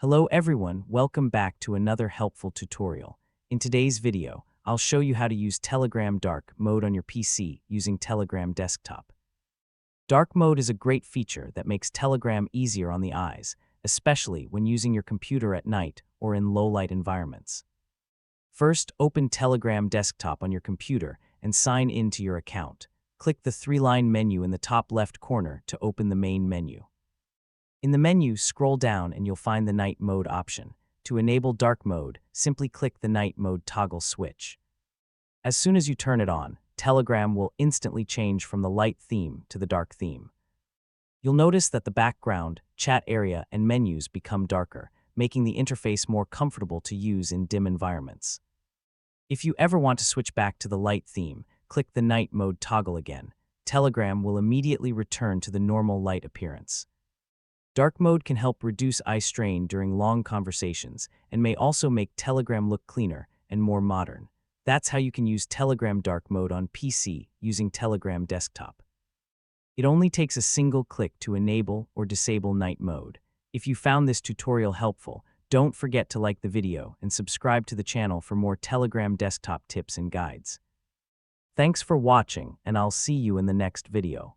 Hello everyone, welcome back to another helpful tutorial. In today's video, I'll show you how to use Telegram Dark Mode on your PC using Telegram Desktop. Dark Mode is a great feature that makes Telegram easier on the eyes, especially when using your computer at night or in low-light environments. First, open Telegram Desktop on your computer and sign in to your account. Click the three-line menu in the top left corner to open the main menu. In the menu, scroll down and you'll find the Night Mode option. To enable Dark Mode, simply click the Night Mode toggle switch. As soon as you turn it on, Telegram will instantly change from the light theme to the dark theme. You'll notice that the background, chat area, and menus become darker, making the interface more comfortable to use in dim environments. If you ever want to switch back to the light theme, click the Night Mode toggle again. Telegram will immediately return to the normal light appearance. Dark Mode can help reduce eye strain during long conversations and may also make Telegram look cleaner and more modern. That's how you can use Telegram Dark Mode on PC using Telegram Desktop. It only takes a single click to enable or disable Night Mode. If you found this tutorial helpful, don't forget to like the video and subscribe to the channel for more Telegram Desktop tips and guides. Thanks for watching, and I'll see you in the next video.